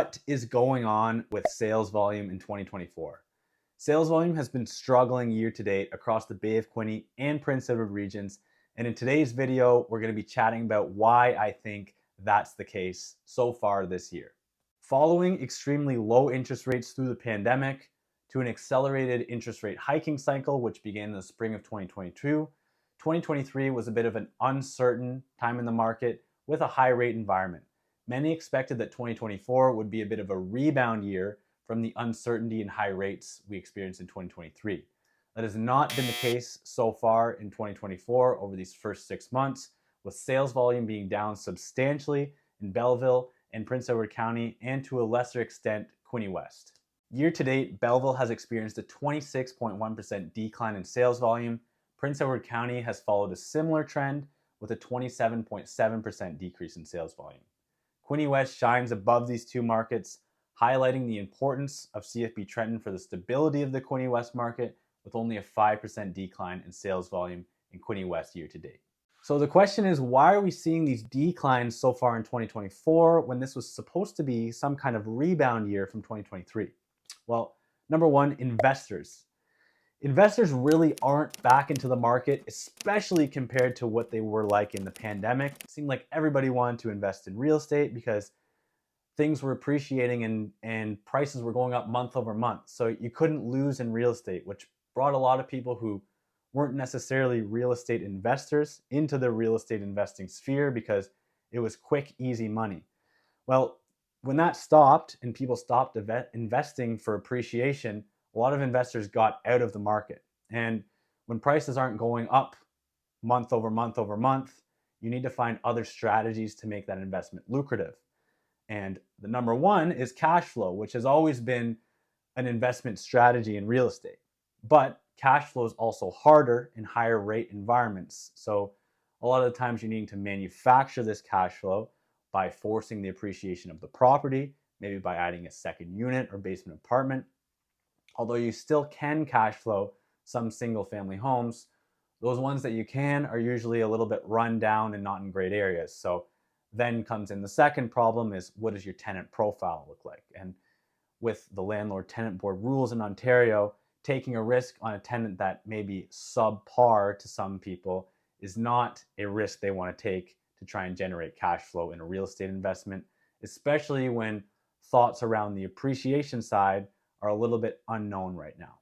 What is going on with sales volume in 2024? Sales volume has been struggling year to date across the Bay of Quinte and Prince Edward regions. And in today's video, we're going to be chatting about why I think that's the case so far this year. Following extremely low interest rates through the pandemic to an accelerated interest rate hiking cycle, which began in the spring of 2022, 2023 was a bit of an uncertain time in the market with a high rate environment. Many expected that 2024 would be a bit of a rebound year from the uncertainty and high rates we experienced in 2023. That has not been the case so far in 2024 over these first 6 months, with sales volume being down substantially in Belleville and Prince Edward County, and to a lesser extent, Quinte West. Year to date, Belleville has experienced a 26.1% decline in sales volume. Prince Edward County has followed a similar trend with a 27.7% decrease in sales volume. Quinte West shines above these two markets, highlighting the importance of CFB Trenton for the stability of the Quinte West market, with only a 5% decline in sales volume in Quinte West year to date. So the question is, why are we seeing these declines so far in 2024 when this was supposed to be some kind of rebound year from 2023? Well, number one, investors. Investors really aren't back into the market, especially compared to what they were like in the pandemic. It seemed like everybody wanted to invest in real estate because things were appreciating and prices were going up month over month. So you couldn't lose in real estate, which brought a lot of people who weren't necessarily real estate investors into the real estate investing sphere because it was quick, easy money. Well, when that stopped and people stopped investing for appreciation, a lot of investors got out of the market. And when prices aren't going up month over month over month, you need to find other strategies to make that investment lucrative. And the number one is cash flow, which has always been an investment strategy in real estate. But cash flow is also harder in higher rate environments. So a lot of the times you're needing to manufacture this cash flow by forcing the appreciation of the property, maybe by adding a second unit or basement apartment. Although you still can cash flow some single family homes, those ones that you can are usually a little bit run down and not in great areas. So then comes in the second problem is, what does your tenant profile look like? And with the landlord tenant board rules in Ontario, taking a risk on a tenant that may be subpar to some people is not a risk they want to take to try and generate cash flow in a real estate investment, especially when thoughts around the appreciation side are a little bit unknown right now.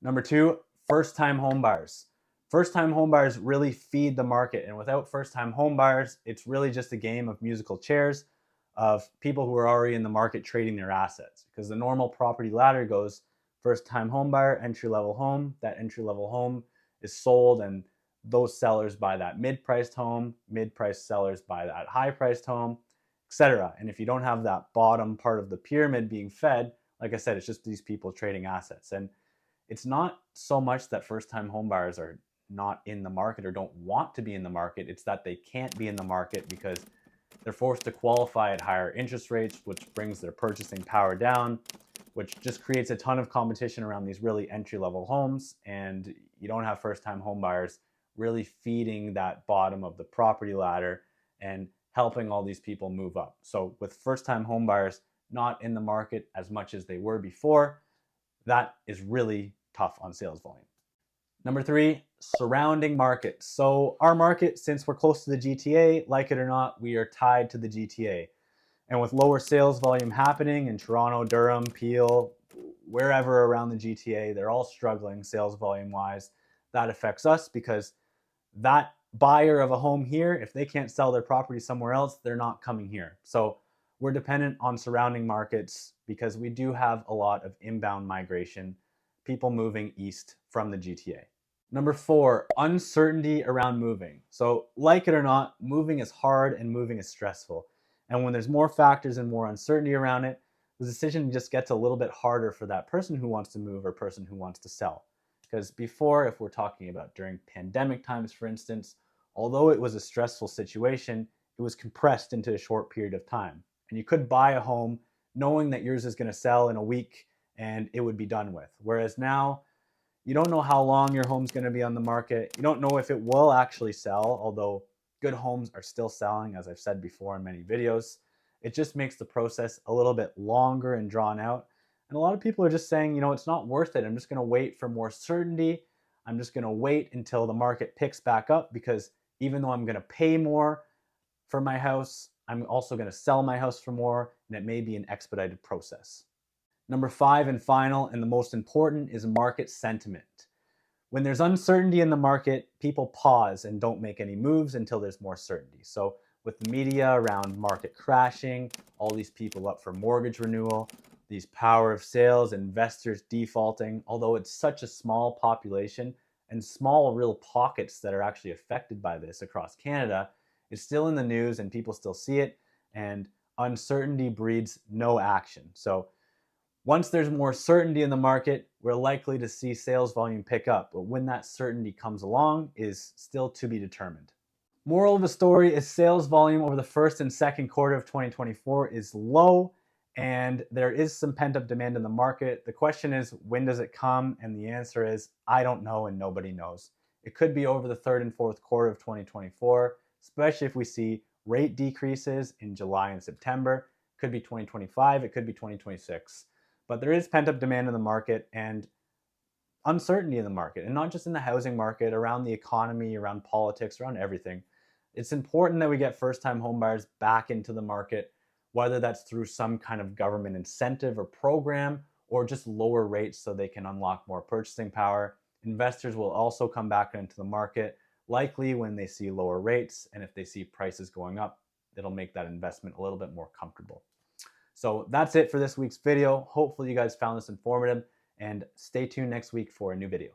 Number two, first-time home buyers. First-time home buyers really feed the market, and without first-time home buyers, it's really just a game of musical chairs of people who are already in the market trading their assets, because the normal property ladder goes first-time home buyer, entry-level home. That entry-level home is sold, and those sellers buy that mid-priced home, mid-priced sellers buy that high-priced home, etc. And if you don't have that bottom part of the pyramid being fed, like I said, it's just these people trading assets. And it's not so much that first-time home buyers are not in the market or don't want to be in the market. It's that they can't be in the market because they're forced to qualify at higher interest rates, which brings their purchasing power down, which just creates a ton of competition around these really entry-level homes. And you don't have first-time home buyers really feeding that bottom of the property ladder and helping all these people move up. So with first-time home buyers not in the market as much as they were before, that is really tough on sales volume. Number three, surrounding markets. So our market, since we're close to the GTA, like it or not, we are tied to the GTA. And with lower sales volume happening in Toronto, Durham, Peel, wherever around the GTA, they're all struggling sales volume wise. That affects us because that buyer of a home here, if they can't sell their property somewhere else, they're not coming here. So we're dependent on surrounding markets because we do have a lot of inbound migration, people moving east from the GTA. Number four, uncertainty around moving. So like it or not, moving is hard and moving is stressful. And when there's more factors and more uncertainty around it, the decision just gets a little bit harder for that person who wants to move or person who wants to sell. Because before, if we're talking about during pandemic times, for instance, although it was a stressful situation, it was compressed into a short period of time. And you could buy a home knowing that yours is going to sell in a week and it would be done with. Whereas now, you don't know how long your home's going to be on the market. You don't know if it will actually sell, although good homes are still selling, as I've said before in many videos. It just makes the process a little bit longer and drawn out. And a lot of people are just saying, it's not worth it. I'm just going to wait for more certainty. I'm just going to wait until the market picks back up, because even though I'm going to pay more for my house, I'm also going to sell my house for more, and it may be an expedited process. Number 5 and final, and the most important, is market sentiment. When there's uncertainty in the market, people pause and don't make any moves until there's more certainty. So with the media around market crashing, all these people up for mortgage renewal, these power of sales, investors defaulting, although it's such a small population and small real pockets that are actually affected by this across Canada, it's still in the news and people still see it, and uncertainty breeds no action. So once there's more certainty in the market, we're likely to see sales volume pick up, but when that certainty comes along is still to be determined. Moral of the story is sales volume over the first and second quarter of 2024 is low, and there is some pent-up demand in the market. The question is, when does it come? And the answer is, I don't know, and nobody knows. It could be over the third and fourth quarter of 2024, especially if we see rate decreases in July and September. It could be 2025, it could be 2026. But there is pent-up demand in the market and uncertainty in the market, and not just in the housing market, around the economy, around politics, around everything. It's important that we get first-time homebuyers back into the market, whether that's through some kind of government incentive or program, or just lower rates so they can unlock more purchasing power. Investors will also come back into the market, likely when they see lower rates, and if they see prices going up, it'll make that investment a little bit more comfortable. So that's it for this week's video. Hopefully you guys found this informative, and stay tuned next week for a new video.